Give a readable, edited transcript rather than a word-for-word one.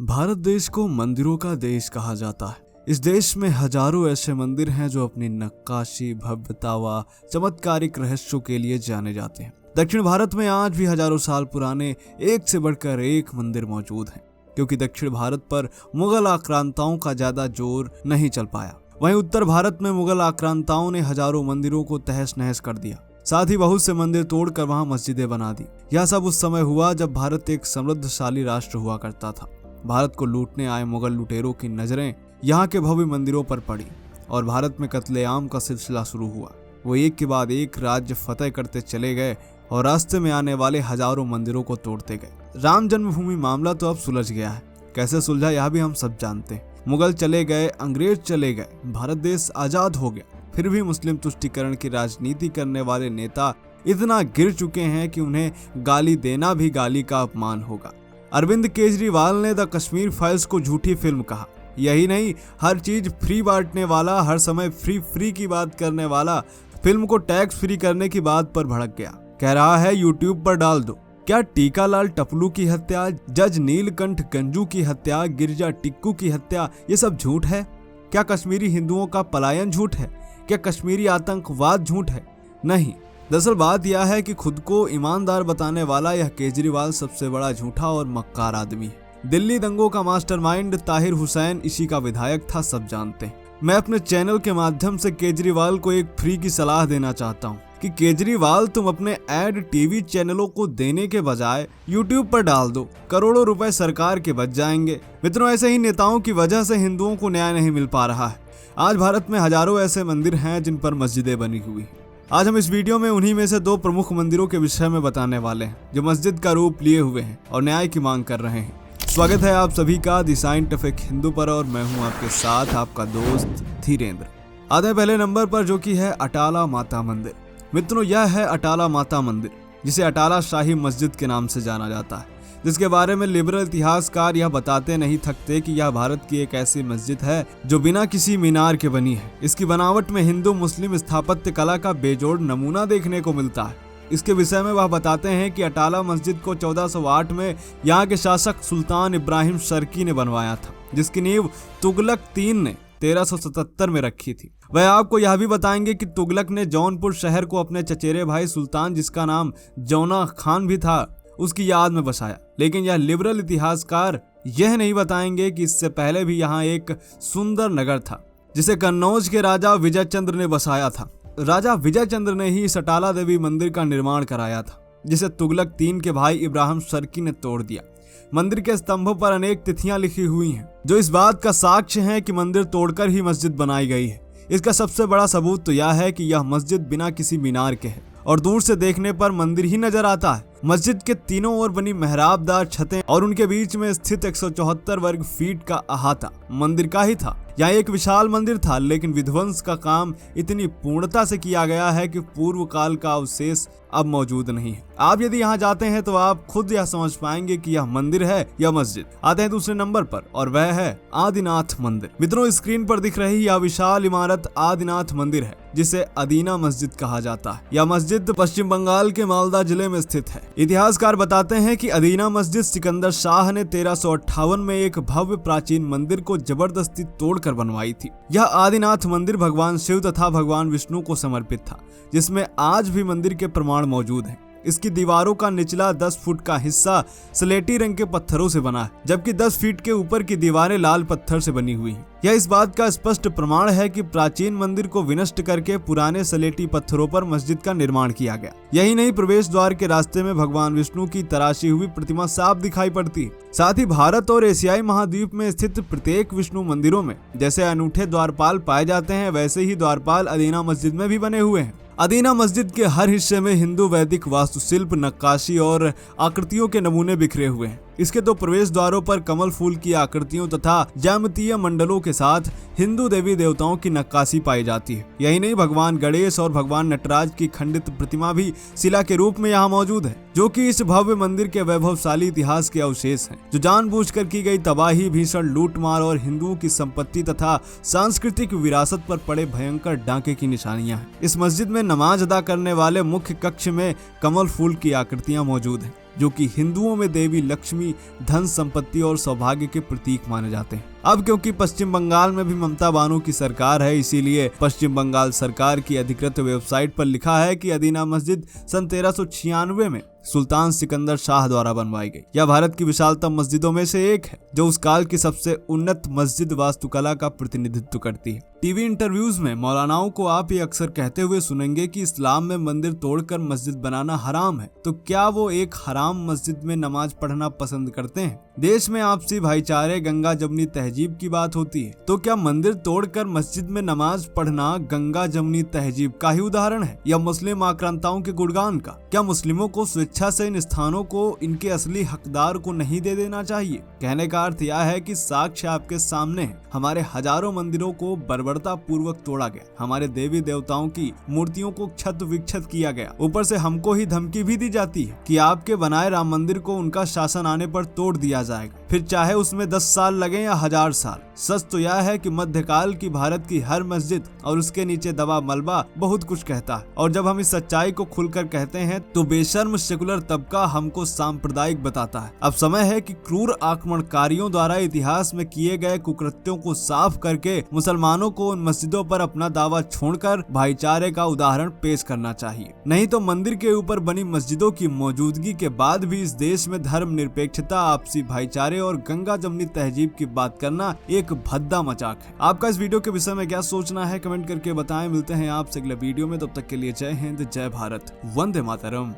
भारत देश को मंदिरों का देश कहा जाता है। इस देश में हजारों ऐसे मंदिर हैं जो अपनी नक्काशी, भव्यता व चमत्कारिक रहस्यों के लिए जाने जाते हैं। दक्षिण भारत में आज भी हजारों साल पुराने एक से बढ़कर एक मंदिर मौजूद हैं, क्योंकि दक्षिण भारत पर मुगल आक्रांताओं का ज्यादा जोर नहीं चल पाया। वहीं उत्तर भारत में मुगल आक्रांताओं ने हजारों मंदिरों को तहस नहस कर दिया, साथ ही बहुत से मंदिर तोड़कर वहां मस्जिदें बना दी। यह सब उस समय हुआ जब भारत एक समृद्धशाली राष्ट्र हुआ करता था। भारत को लूटने आए मुगल लुटेरों की नजरें यहाँ के भव्य मंदिरों पर पड़ी और भारत में कत्लेआम का सिलसिला शुरू हुआ। वो एक के बाद एक राज्य फतेह करते चले गए और रास्ते में आने वाले हजारों मंदिरों को तोड़ते गए। राम जन्मभूमि मामला तो अब सुलझ गया है, कैसे सुलझा यह भी हम सब जानते हैं। मुगल चले गए, अंग्रेज चले गए, भारत देश आजाद हो गया, फिर भी मुस्लिम तुष्टीकरण की राजनीति करने वाले नेता इतना गिर चुके हैं कि उन्हें गाली देना भी गाली का अपमान होगा। अरविंद केजरीवाल ने द कश्मीर फाइल्स को झूठी फिल्म कहा। यही नहीं, हर चीज फ्री बांटने वाला, हर समय फ्री की बात करने वाला फिल्म को टैक्स फ्री करने की बात पर भड़क गया। कह रहा है यूट्यूब पर डाल दो। क्या टीकालाल टपलू की हत्या, जज नीलकंठ गंजू की हत्या, गिरजा टिक्कू की हत्या, ये सब झूठ है? क्या कश्मीरी हिंदुओं का पलायन झूठ है? क्या कश्मीरी आतंकवाद झूठ है? नहीं, दरअसल बात यह है कि खुद को ईमानदार बताने वाला यह केजरीवाल सबसे बड़ा झूठा और मक्कार आदमी है। दिल्ली दंगों का मास्टरमाइंड ताहिर हुसैन इसी का विधायक था, सब जानते हैं। मैं अपने चैनल के माध्यम से केजरीवाल को एक फ्री की सलाह देना चाहता हूँ कि केजरीवाल, तुम अपने एड टीवी चैनलों को देने के बजाय यूट्यूब पर डाल दो, करोड़ों रुपए सरकार के बच जाएंगे। मित्रों, ऐसे ही नेताओं की वजह से हिंदुओं को न्याय नहीं मिल पा रहा है। आज भारत में हजारों ऐसे मंदिर हैं जिन पर मस्जिदें बनी हुई हैं। आज हम इस वीडियो में उन्हीं में से दो प्रमुख मंदिरों के विषय में बताने वाले हैं जो मस्जिद का रूप लिए हुए हैं और न्याय की मांग कर रहे हैं। स्वागत है आप सभी का द साइंटिफिक हिंदू पर और मैं हूं आपके साथ आपका दोस्त धीरेन्द्र। आते हैं पहले नंबर पर, जो कि है अटाला माता मंदिर। मित्रों, यह है अटाला माता मंदिर, जिसे अटाला शाही मस्जिद के नाम से जाना जाता है, जिसके बारे में लिबरल इतिहासकार यह बताते नहीं थकते कि यह भारत की एक ऐसी मस्जिद है जो बिना किसी मीनार के बनी है। इसकी बनावट में हिंदू मुस्लिम स्थापत्य कला का बेजोड़ नमूना देखने को मिलता है। इसके विषय में वह बताते हैं कि अटाला मस्जिद को 1408 में यहाँ के शासक सुल्तान इब्राहिम शर्की ने बनवाया था, जिसकी नींव तुगलक III ने 1377 में रखी थी। वह आपको यह भी बताएंगे कि तुगलक ने जौनपुर शहर को अपने चचेरे भाई सुल्तान, जिसका नाम जौना खान भी था, उसकी याद में बसाया। लेकिन यह लिबरल इतिहासकार यह नहीं बताएंगे कि इससे पहले भी यहाँ एक सुंदर नगर था, जिसे कन्नौज के राजा विजय चंद्र ने बसाया था। राजा विजय चंद्र ने ही इस अटाला देवी मंदिर का निर्माण कराया था, जिसे तुगलक III के भाई इब्राहिम शर्की ने तोड़ दिया। मंदिर के स्तंभों पर अनेक तिथियां लिखी हुई हैं, जो इस बात का साक्ष्य है कि मंदिर तोड़कर ही मस्जिद बनाई गई है। इसका सबसे बड़ा सबूत तो यह है कि यह मस्जिद बिना किसी मीनार के है और दूर से देखने पर मंदिर ही नजर आता है। मस्जिद के तीनों ओर बनी मेहराबदार छतें और उनके बीच में स्थित 174 वर्ग फीट का अहाता मंदिर का ही था। यहाँ एक विशाल मंदिर था, लेकिन विध्वंस का काम इतनी पूर्णता से किया गया है कि पूर्व काल का अवशेष अब मौजूद नहीं है। आप यदि यहाँ जाते हैं तो आप खुद यह समझ पाएंगे कि यह मंदिर है या मस्जिद। आते हैं दूसरे नंबर पर, और वह है आदिनाथ मंदिर। मित्रों, स्क्रीन पर दिख रही यह विशाल इमारत आदिनाथ मंदिर है, जिसे अदीना मस्जिद कहा जाता है। यह मस्जिद पश्चिम बंगाल के मालदा जिले में स्थित है। इतिहासकार बताते हैं कि अदीना मस्जिद सिकंदर शाह ने 1358 में एक भव्य प्राचीन मंदिर को जबरदस्ती तोड़कर बनवाई थी। यह आदिनाथ मंदिर भगवान शिव तथा भगवान विष्णु को समर्पित था, जिसमें आज भी मंदिर के प्रमाण मौजूद हैं। इसकी दीवारों का निचला 10 फुट का हिस्सा स्लेटी रंग के पत्थरों से बना है, जबकि 10 फीट के ऊपर की दीवारें लाल पत्थर से बनी हुई हैं। यह इस बात का स्पष्ट प्रमाण है कि प्राचीन मंदिर को विनष्ट करके पुराने स्लेटी पत्थरों पर मस्जिद का निर्माण किया गया। यही नहीं, प्रवेश द्वार के रास्ते में भगवान विष्णु की तराशी हुई प्रतिमा साफ दिखाई पड़ती है। साथ ही भारत और एशियाई महाद्वीप में स्थित प्रत्येक विष्णु मंदिरों में जैसे अनूठे द्वारपाल पाए जाते हैं, वैसे ही द्वारपाल अदीना मस्जिद में भी बने हुए हैं। अदीना मस्जिद के हर हिस्से में हिंदू वैदिक वास्तुशिल्प, नक्काशी और आकृतियों के नमूने बिखरे हुए हैं। इसके दो प्रवेश द्वारों पर कमल फूल की आकृतियों तथा ज्यामितीय मंडलों के साथ हिंदू देवी देवताओं की नक्काशी पाई जाती है। यही नहीं, भगवान गणेश और भगवान नटराज की खंडित प्रतिमा भी शिला के रूप में यहाँ मौजूद है, जो कि इस भव्य मंदिर के वैभवशाली इतिहास के अवशेष हैं, जो जानबूझकर की गई तबाही, भीषण लूटमार और हिंदुओं की संपत्ति तथा सांस्कृतिक विरासत पर पड़े भयंकर डांके की निशानियां हैं। इस मस्जिद में नमाज अदा करने वाले मुख्य कक्ष में कमल फूल की आकृतियां मौजूद हैं। जो कि हिंदुओं में देवी लक्ष्मी, धन संपत्ति और सौभाग्य के प्रतीक माने जाते हैं। अब क्योंकि पश्चिम बंगाल में भी ममता बानू की सरकार है, इसीलिए पश्चिम बंगाल सरकार की अधिकृत वेबसाइट पर लिखा है कि अदीना मस्जिद सन 1396 में सुल्तान सिकंदर शाह द्वारा बनवाई गई। यह भारत की विशालतम मस्जिदों में से एक है, जो उस काल की सबसे उन्नत मस्जिद वास्तुकला का प्रतिनिधित्व करती है। टीवी इंटरव्यूज में मौलानाओं को आप ये अक्सर कहते हुए सुनेंगे कि इस्लाम में मंदिर तोड़कर मस्जिद बनाना हराम है, तो क्या वो एक हराम मस्जिद में नमाज पढ़ना पसंद करते हैं? देश में आपसी भाईचारे, गंगा जमुनी तहजीब की बात होती है, तो क्या मंदिर तोड़कर मस्जिद में नमाज पढ़ना गंगा जमुनी तहजीब का ही उदाहरण है या मुस्लिम आक्रांताओं के गुणगान का? क्या मुस्लिमों को स्वेच्छा से इन स्थानों को इनके असली हकदार को नहीं दे देना चाहिए? कहने का अर्थ यह है कि साक्ष्य आपके सामने है। हमारे हजारों मंदिरों को बर्बरता पूर्वक तोड़ा गया, हमारे देवी देवताओं की मूर्तियों को क्षत विक्षत किया गया, ऊपर से हमको ही धमकी भी दी जाती है कि आपके बनाए राम मंदिर को उनका शासन आने पर तोड़ दिया जाएगा, फिर चाहे उसमें 10 साल लगे या 1000 साल। सच तो यह है कि मध्यकाल की भारत की हर मस्जिद और उसके नीचे दबा मलबा बहुत कुछ कहता है, और जब हम इस सच्चाई को खुलकर कहते हैं तो बेशर्म सेकुलर तबका हमको सांप्रदायिक बताता है। अब समय है कि क्रूर आक्रमणकारियों द्वारा इतिहास में किए गए कुकृत्यों को साफ करके मुसलमानों को उन मस्जिदों पर अपना दावा छोड़कर भाईचारे का उदाहरण पेश करना चाहिए। नहीं तो मंदिर के ऊपर बनी मस्जिदों की मौजूदगी के बाद भी इस देश में धर्म निरपेक्षता, आपसी भाईचारे और गंगा जमुनी तहजीब की बात करना एक भद्दा मजाक है। आपका इस वीडियो के विषय में क्या सोचना है, कमेंट करके बताएं। मिलते हैं आपसे अगले वीडियो में, तब तक के लिए जय हिंद, जय भारत, वंदे मातरम।